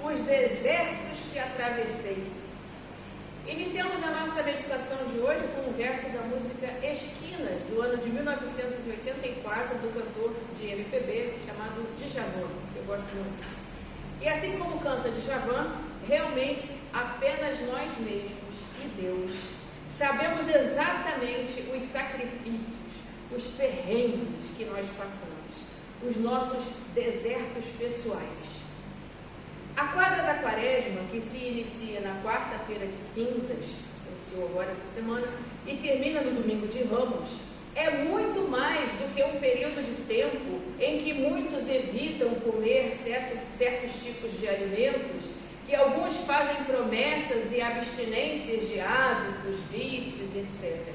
os desertos que atravessei. Iniciamos a nossa meditação de hoje com um verso da música Esquinas, do ano de 1984, do cantor de MPB chamado Djavan, que eu gosto muito. E assim como canta Djavan, realmente apenas nós mesmos e Deus sabemos exatamente os sacrifícios, os perrengues que nós passamos, os nossos desertos pessoais. A quadra da Quaresma, que se inicia na quarta-feira de cinzas, se iniciou agora essa semana, e termina no domingo de Ramos, é muito mais do que um período de tempo em que muitos evitam comer certos tipos de alimentos, que alguns fazem promessas e abstinências de hábitos, vícios, etc.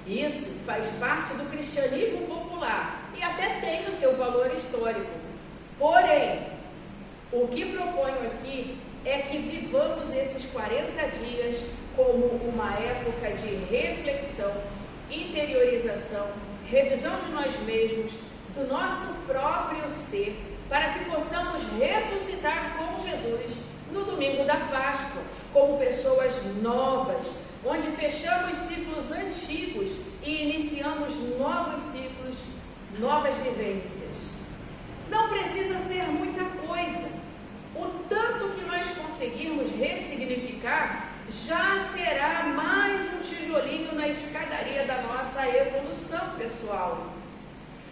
Isso faz parte do cristianismo popular e até tem o seu valor histórico. Porém, o que proponho aqui é que vivamos esses 40 dias como uma época de reflexão, interiorização, revisão de nós mesmos, do nosso próprio ser, para que possamos ressuscitar com Jesus no domingo da Páscoa, como pessoas novas, onde fechamos ciclos antigos e iniciamos novos ciclos, novas vivências. Não precisa ser muita coisa. O tanto que nós conseguirmos ressignificar já será mais um tijolinho na escadaria da nossa evolução pessoal.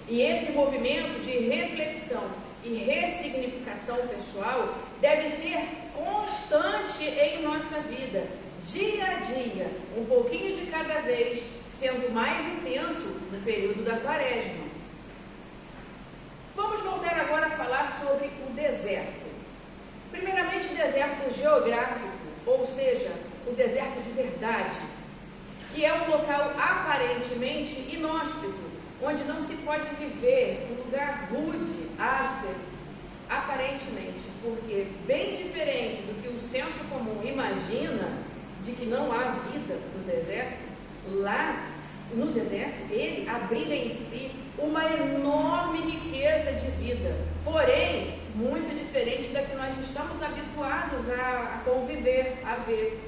E esse movimento de reflexão e ressignificação pessoal deve ser constante em nossa vida, dia a dia, um pouquinho de cada vez, sendo mais intenso no período da Quaresma. Vamos voltar agora a falar sobre o deserto. Primeiramente, o deserto geográfico, ou seja, o deserto de verdade, que é um local aparentemente inóspito, onde não se pode viver, um lugar rude, áspero, aparentemente, porque bem diferente do que o senso comum imagina de que não há vida no deserto, lá no deserto ele abriga em si uma enorme riqueza de vida, porém muito diferente da que nós estamos habituados a conviver, a ver.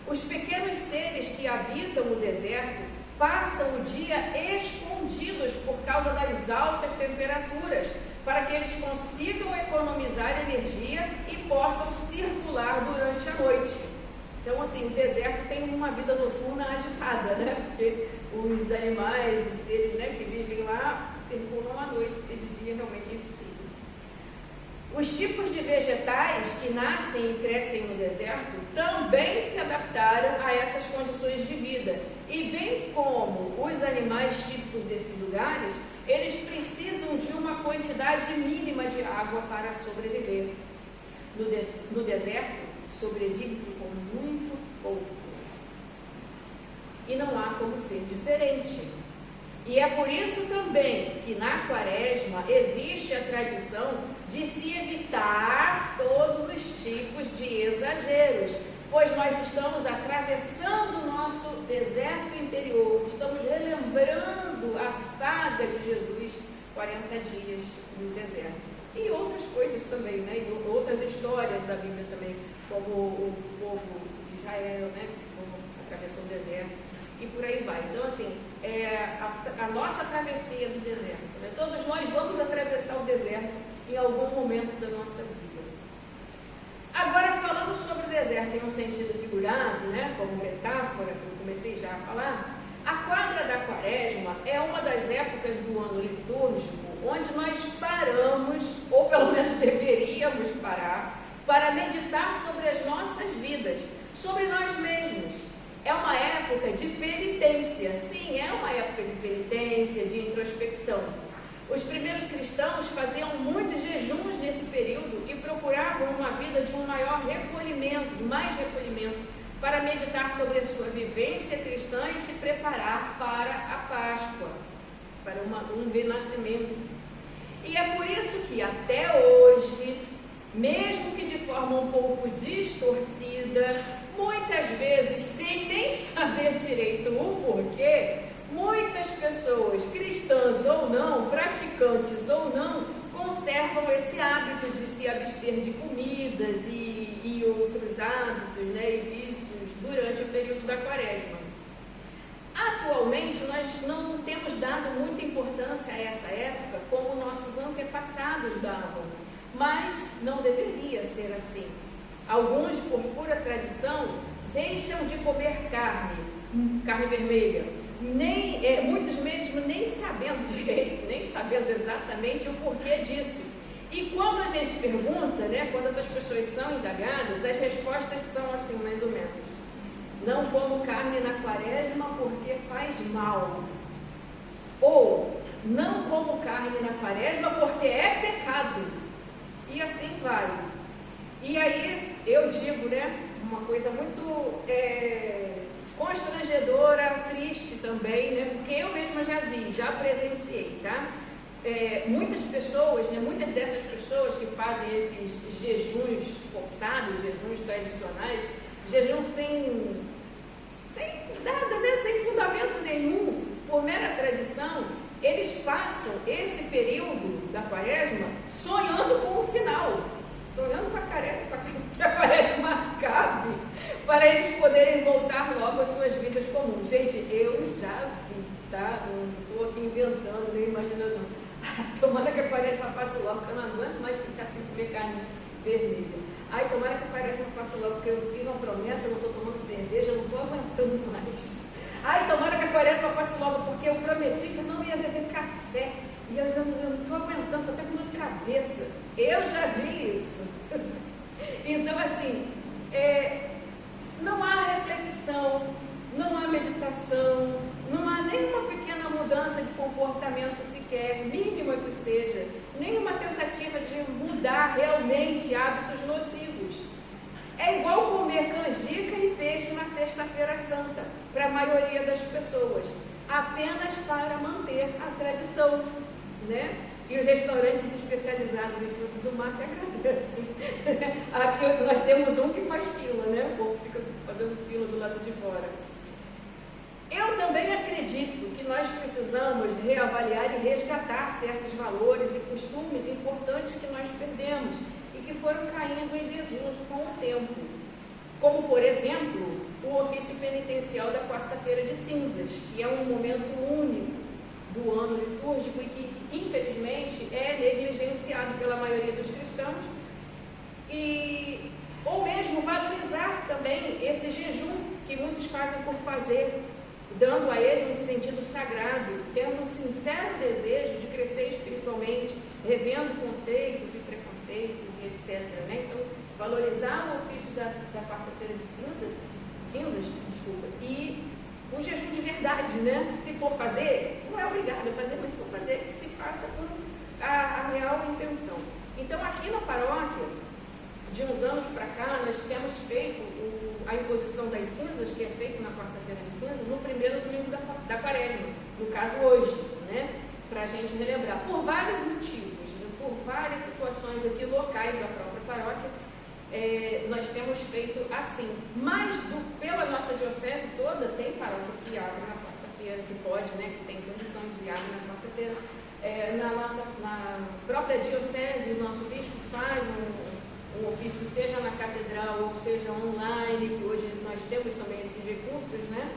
Os pequenos seres que habitam o deserto passam o dia escondidos por causa das altas temperaturas, para que eles consigam economizar energia e possam circular durante a noite. Então, assim, o deserto tem uma vida noturna agitada, né? Porque os animais, os seres, né, que vivem lá circulam à noite, porque de dia realmente é impossível. Os tipos de vegetais que nascem e crescem no deserto também se adaptaram a essas condições de vida. E bem como os animais típicos desses lugares, eles precisam de uma quantidade mínima de água para sobreviver. No deserto, sobrevive-se com muito pouco. E não há como ser diferente. E é por isso também que na Quaresma existe a tradição de se evitar todos os tipos de exageros, pois nós estamos atravessando o nosso deserto interior, estamos relembrando a saga de Jesus, 40 dias no deserto. E outras coisas também, né? E outras histórias da Bíblia também, como o povo de Israel, né? Como atravessou o deserto. E por aí vai. Então, assim, a nossa travessia do deserto, né? Todos nós vamos atravessar o deserto em algum momento da nossa vida. Agora, falando sobre o deserto em um sentido figurado, né? Como metáfora, que eu comecei já a falar, a quadra da Quaresma é uma das épocas do ano litúrgico onde nós paramos, ou pelo menos deveríamos parar, para meditar sobre as nossas vidas, sobre nós mesmos. É uma época de penitência, sim, é uma época de penitência, de introspecção. Os primeiros cristãos faziam muitos jejuns nesse período e procuravam uma vida de um maior recolhimento, de mais recolhimento, para meditar sobre a sua vivência cristã e se preparar para a Páscoa, para um renascimento. E é por isso que até hoje, mesmo que de forma um pouco distorcida, muitas vezes, sem nem saber direito o porquê, muitas pessoas, cristãs ou não, praticantes ou não, conservam esse hábito de se abster de comidas e outros hábitos, né, e vícios durante o período da Quaresma. Atualmente, nós não temos dado muita importância a essa época como nossos antepassados davam, mas não deveria ser assim. Alguns, por pura tradição, deixam de comer carne vermelha, muitos mesmo nem sabendo direito, nem sabendo exatamente o porquê disso. E quando a gente pergunta, né, quando essas pessoas são indagadas, as respostas são assim, mais ou menos: não como carne na Quaresma porque faz mal. Ou, não como carne na Quaresma porque é pecado. E assim vai. E aí, eu digo, né, uma coisa muito constrangedora, triste também, né, porque eu mesma já vi, já presenciei, tá? Muitas pessoas, né, muitas dessas pessoas que fazem esses jejuns forçados, jejuns tradicionais, jejum sem nada, né, sem fundamento nenhum, por mera tradição, eles passam esse período da Quaresma sonhando com o final, sonhando com que a Quaresma acabe, para eles poderem voltar logo às suas vidas comuns. Gente, eu já vi, tá? Não estou aqui inventando, nem imaginando, não. Tomara que a Quaresma passe logo, porque eu não aguento mais ficar sem comer carne vermelha. Ai, tomara que a Quaresma passe logo, porque eu fiz uma promessa, eu não estou tomando cerveja, eu não estou aguentando mais. Ai, tomara que a Quaresma passe logo, porque eu prometi que eu não ia beber café. E eu não estou aguentando, estou até com dor de cabeça. Eu já vi isso. Então, assim, não há reflexão, não há meditação, não há nenhuma pequena mudança de comportamento sequer, mínima que seja, nenhuma tentativa de mudar realmente hábitos nocivos. É igual comer canjica e peixe na Sexta-feira Santa, para a maioria das pessoas, apenas para manter a tradição, né? E os restaurantes especializados em frutos do mar que agradecem. Aqui nós temos um que faz fila, né? O povo fica fazendo fila do lado de fora. Eu também acredito que nós precisamos reavaliar e resgatar certos valores e costumes importantes que nós perdemos e que foram caindo em desuso com o tempo. Como, por exemplo, o ofício penitencial da quarta-feira de cinzas, que é um momento único do ano litúrgico e que, infelizmente, é negligenciado pela maioria dos cristãos, ou mesmo valorizar também esse jejum que muitos fazem por fazer, dando a ele um sentido sagrado, tendo um sincero desejo de crescer espiritualmente, revendo conceitos e preconceitos e etc. Né? Então, valorizar o ofício da quarta-feira de cinzas, e o jejum de verdade, né? Se for fazer, não é obrigado a fazer, mas se for fazer, que se faça com a real intenção. Então, aqui na paróquia, de uns anos para cá, nós temos feito a imposição das cinzas, que é feito na quarta-feira de cinzas, no primeiro domingo da Quaresma, no caso hoje, né? Para a gente relembrar, por vários motivos, né? Por várias situações aqui locais da própria paróquia, nós temos feito assim. Mas pela nossa diocese toda, tem paróquia que abre na quarta-feira, que pode, né? Que tem condições de abrir na quarta-feira. Na própria diocese, o nosso bispo faz um ofício, seja na catedral ou seja online, que hoje nós temos também esses recursos, né?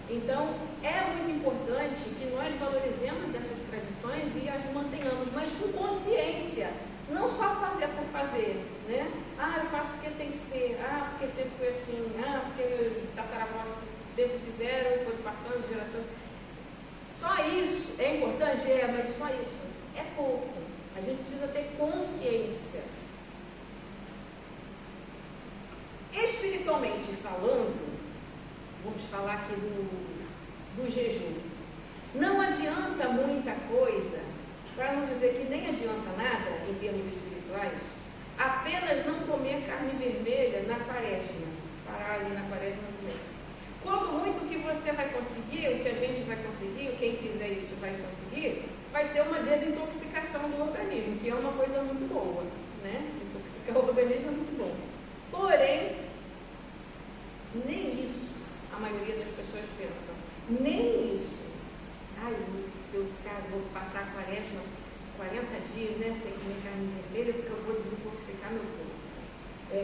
Então, é muito importante que nós valorizemos essas tradições e as mantenhamos, mas com consciência, não só fazer por fazer, né? Eu faço porque tem que ser, porque sempre foi assim, porque os tataravós sempre fizeram, foi passando de geração. Só isso é importante? Mas só isso é pouco. A gente precisa ter consciência. Espiritualmente falando, vamos falar aqui do jejum. Não adianta muita coisa, para não dizer que nem adianta nada em termos espirituais, apenas não comer carne vermelha na Quaresma, parar ali na Quaresma e comer. Quando muito o que você vai conseguir, o que a gente vai conseguir, quem fizer isso vai conseguir, vai ser uma desintoxicação do organismo, que é uma coisa muito boa, né? Desintoxicar o organismo é muito bom. Porém, nem isso a maioria das pessoas pensam. Nem isso. Se eu vou passar a Quaresma 40 dias, né, sem comer carne vermelha, porque eu vou desintoxicar meu corpo.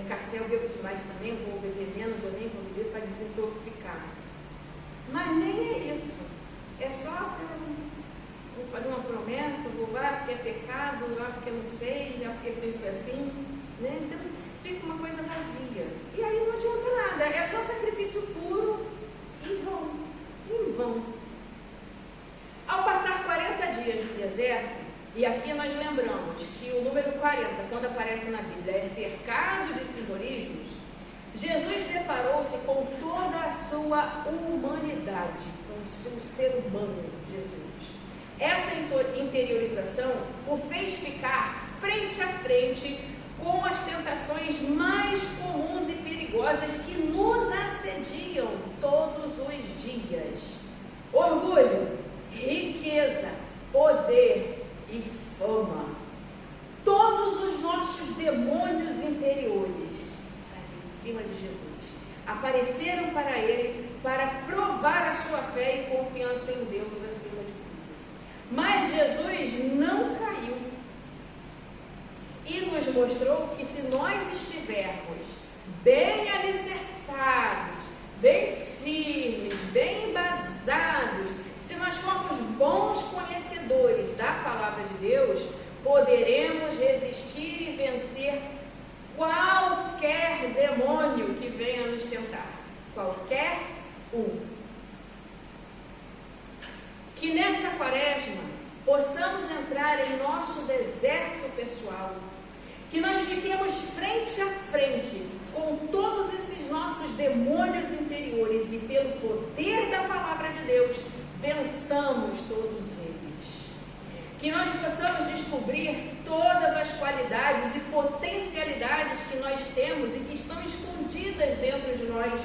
Café eu bebo demais também, vou beber menos, eu nem vou beber para desintoxicar. Mas nem é isso. É só vou fazer uma promessa, vou lá porque é pecado, lá porque não sei, lá porque sempre foi assim, né? Então fica uma coisa vazia. E aí não adianta nada, é só sacrifício puro em vão. Em vão. Ao passar 40 dias no deserto, e aqui nós lembramos que o número 40, quando aparece na Bíblia, é cercado de simbolismos, Jesus deparou-se com toda a sua humanidade, com o seu ser humano, Jesus. Essa interiorização o fez ficar frente a frente com as tentações mais comuns e perigosas que nos assediam todos os dias. Orgulho, riqueza, poder e fama. Todos os nossos demônios interiores, em cima de Jesus, apareceram para ele para provar a sua fé e confiança em Deus acima de tudo. Mas Jesus não caiu e nos mostrou que se nós estivermos bem alicerçados, bem firmes, bem embasados, se nós formos bons conhecedores da palavra de Deus, poderemos resistir e vencer qualquer demônio que venha nos tentar. Qualquer um. Que nessa quaresma possamos entrar em nosso deserto pessoal. Que nós fiquemos frente a frente com todos esses nossos demônios interiores e pelo poder da palavra de Deus, vençamos todos eles. Que nós possamos descobrir todas as qualidades e potencialidades que nós temos e que estão escondidas dentro de nós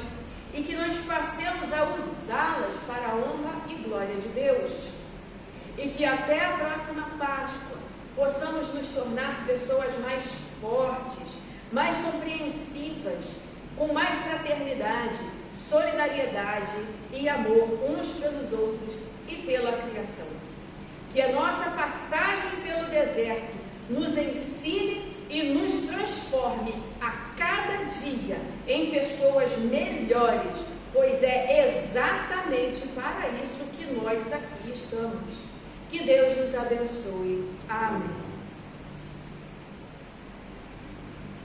e que nós passemos a usá-las para a honra e glória de Deus. E que até a próxima Páscoa possamos nos tornar pessoas mais fortes, mais compreensivas, com mais fraternidade, solidariedade e amor uns pelos outros e pela criação. Que a nossa passagem pelo deserto nos ensine e nos transforme a cada dia em pessoas melhores, pois é exatamente para isso que nós aqui estamos. Que Deus nos abençoe. Amém.